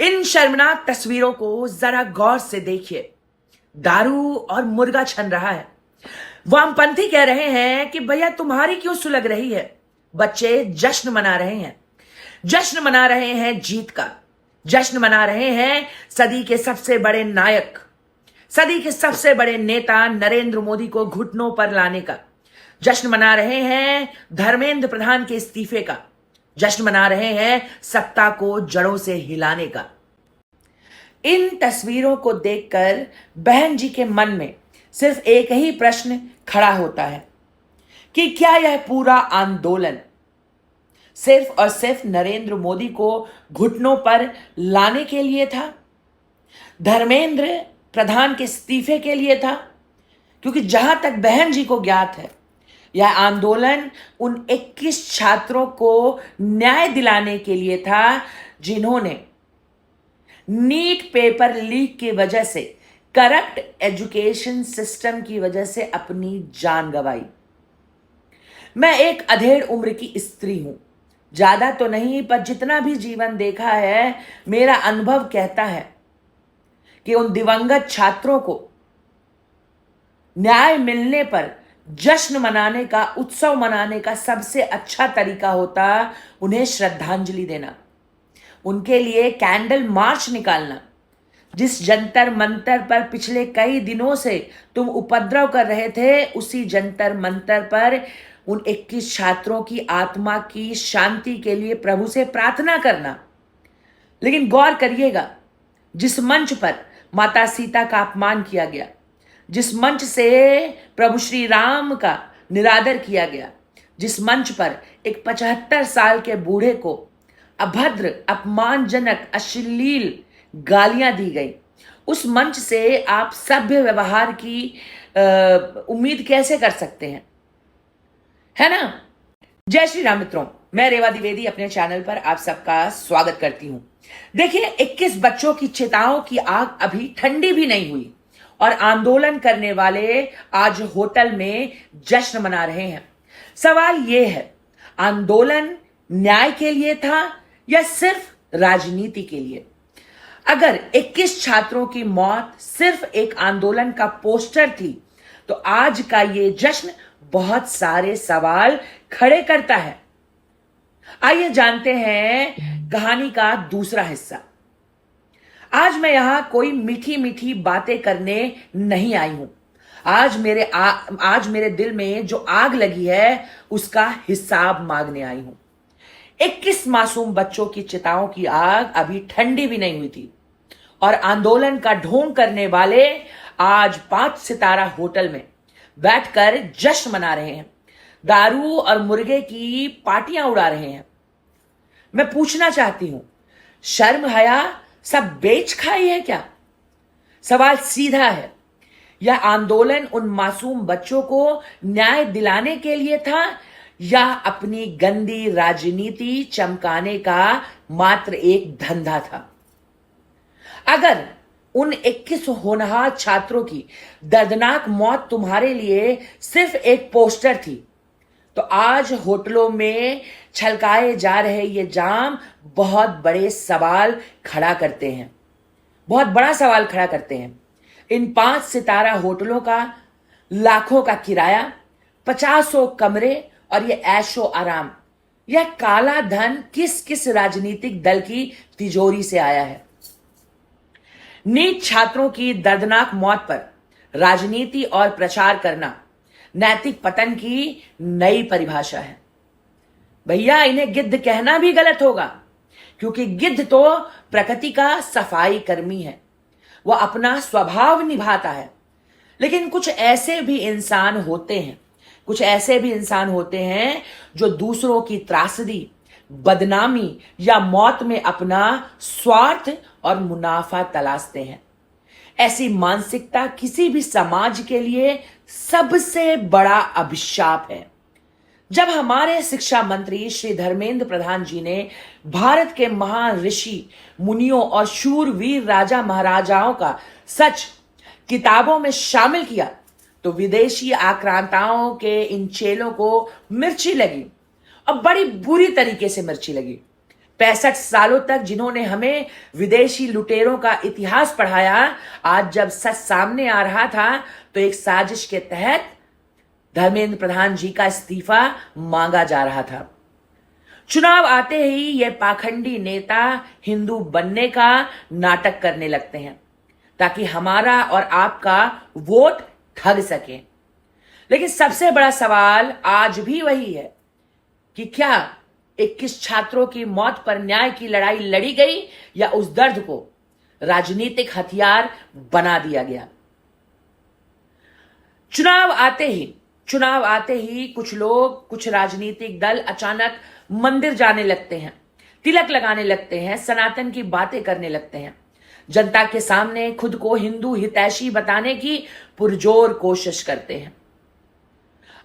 इन शर्मनाक तस्वीरों को जरा गौर से देखिए। दारू और मुर्गा छन रहा है। वामपंथी कह रहे हैं कि भैया तुम्हारी क्यों सुलग रही है। बच्चे जश्न मना रहे हैं। जश्न मना रहे हैं जीत का। जश्न मना रहे हैं सदी के सबसे बड़े नायक, सदी के सबसे बड़े नेता नरेंद्र मोदी को घुटनों पर लाने का। जश्न मना रहे हैं धर्मेंद्र प्रधान के इस्तीफे का। जश्न मना रहे हैं सत्ता को जड़ों से हिलाने का। इन तस्वीरों को देखकर बहन जी के मन में सिर्फ एक ही प्रश्न खड़ा होता है कि क्या यह पूरा आंदोलन सिर्फ और सिर्फ नरेंद्र मोदी को घुटनों पर लाने के लिए था, धर्मेंद्र प्रधान के इस्तीफे के लिए था? क्योंकि जहां तक बहन जी को ज्ञात है, यह आंदोलन उन 21 छात्रों को न्याय दिलाने के लिए था जिन्होंने नीट पेपर लीक की वजह से, करप्ट एजुकेशन सिस्टम की वजह से अपनी जान गंवाई। मैं एक अधेड़ उम्र की स्त्री हूं, ज्यादा तो नहीं, पर जितना भी जीवन देखा है मेरा अनुभव कहता है कि उन दिवंगत छात्रों को न्याय मिलने पर जश्न मनाने का, उत्सव मनाने का सबसे अच्छा तरीका होता उन्हें श्रद्धांजलि देना, उनके लिए कैंडल मार्च निकालना। जिस जंतर मंतर पर पिछले कई दिनों से तुम उपद्रव कर रहे थे, उसी जंतर मंतर पर उन 21 छात्रों की आत्मा की शांति के लिए प्रभु से प्रार्थना करना। लेकिन गौर करिएगा, जिस मंच पर माता सीता का अपमान किया गया, जिस मंच से प्रभु श्री राम का निरादर किया गया, जिस मंच पर एक 75 साल के बूढ़े को अभद्र, अपमानजनक, अश्लील गालियां दी गई, उस मंच से आप सभ्य व्यवहार की उम्मीद कैसे कर सकते हैं? है ना? जय श्री राम मित्रों, मैं रेवा द्विवेदी अपने चैनल पर आप सबका स्वागत करती हूं। देखिए, 21 बच्चों की चिताओं की आग अभी ठंडी भी नहीं हुई और आंदोलन करने वाले आज होटल में जश्न मना रहे हैं। सवाल यह है, आंदोलन न्याय के लिए था या सिर्फ राजनीति के लिए? अगर 21 छात्रों की मौत सिर्फ एक आंदोलन का पोस्टर थी, तो आज का ये जश्न बहुत सारे सवाल खड़े करता है। आइए जानते हैं कहानी का दूसरा हिस्सा। आज मैं यहां कोई मीठी मीठी बातें करने नहीं आई हूं। आज मेरे दिल में जो आग लगी है, उसका हिसाब मांगने आई हूं। 21 मासूम बच्चों की चिताओं की आग अभी ठंडी भी नहीं हुई थी और आंदोलन का ढोंग करने वाले आज 5 सितारा होटल में बैठकर जश्न मना रहे हैं, दारू और मुर्गे की पार्टियां उड़ा रहे हैं। मैं पूछना चाहती हूं, शर्म हया सब बेच खाई है क्या? सवाल सीधा है, यह आंदोलन उन मासूम बच्चों को न्याय दिलाने के लिए था या अपनी गंदी राजनीति चमकाने का मात्र एक धंधा था? अगर उन 21 होनहार छात्रों की दर्दनाक मौत तुम्हारे लिए सिर्फ एक पोस्टर थी, तो आज होटलों में छलकाए जा रहे ये जाम बहुत बड़े सवाल खड़ा करते हैं, बहुत बड़ा सवाल खड़ा करते हैं। इन 5 सितारा होटलों का लाखों का किराया, 50 कमरे और ये ऐशो आराम, यह काला धन किस किस राजनीतिक दल की तिजोरी से आया है? नीट छात्रों की दर्दनाक मौत पर राजनीति और प्रचार करना नैतिक पतन की नई परिभाषा है। भैया, इन्हें गिद्ध कहना भी गलत होगा, क्योंकि गिद्ध तो प्रकृति का सफाई कर्मी है, वह अपना स्वभाव निभाता है। लेकिन कुछ ऐसे भी इंसान होते हैं जो दूसरों की त्रासदी, बदनामी या मौत में अपना स्वार्थ और मुनाफा तलाशते हैं। ऐसी मानसिकता किसी भी समाज के लिए सबसे बड़ा अभिशाप है। जब हमारे शिक्षा मंत्री श्री धर्मेंद्र प्रधान जी ने भारत के महान ऋषि मुनियों और शूरवीर राजा महाराजाओं का सच किताबों में शामिल किया, तो विदेशी आक्रांताओं के इन चेलों को मिर्ची लगी और बड़ी बुरी तरीके से मिर्ची लगी। 65 सालों तक जिन्होंने हमें विदेशी लुटेरों का इतिहास पढ़ाया, आज जब सच सामने आ रहा था तो एक साजिश के तहत धर्मेंद्र प्रधान जी का इस्तीफा मांगा जा रहा था। चुनाव आते ही ये पाखंडी नेता हिंदू बनने का नाटक करने लगते हैं ताकि हमारा और आपका वोट ठग सके। लेकिन सबसे बड़ा सवाल आज भी वही है कि क्या 21 छात्रों की मौत पर न्याय की लड़ाई लड़ी गई या उस दर्द को राजनीतिक हथियार बना दिया गया। चुनाव आते ही कुछ लोग, कुछ राजनीतिक दल अचानक मंदिर जाने लगते हैं, तिलक लगाने लगते हैं, सनातन की बातें करने लगते हैं, जनता के सामने खुद को हिंदू हितैषी बताने की पुरजोर कोशिश करते हैं।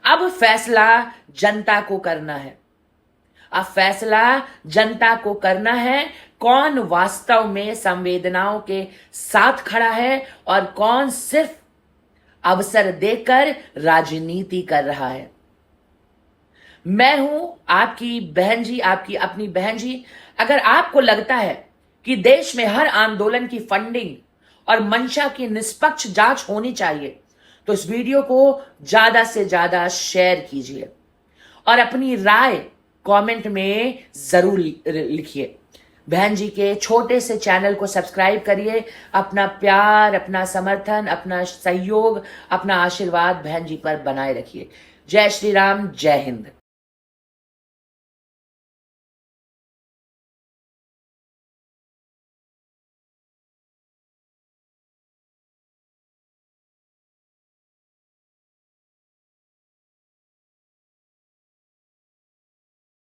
अब फैसला जनता को करना है कौन वास्तव में संवेदनाओं के साथ खड़ा है और कौन सिर्फ अवसर देकर राजनीति कर रहा है। मैं हूं आपकी बहन जी, आपकी अपनी बहन जी। अगर आपको लगता है कि देश में हर आंदोलन की फंडिंग और मंशा की निष्पक्ष जांच होनी चाहिए तो इस वीडियो को ज्यादा से ज्यादा शेयर कीजिए और अपनी राय कमेंट में जरूर लिखिए। बहन जी के छोटे से चैनल को सब्सक्राइब करिए। अपना प्यार, अपना समर्थन, अपना सहयोग, अपना आशीर्वाद बहन जी पर बनाए रखिए। जय श्री राम, जय हिंद।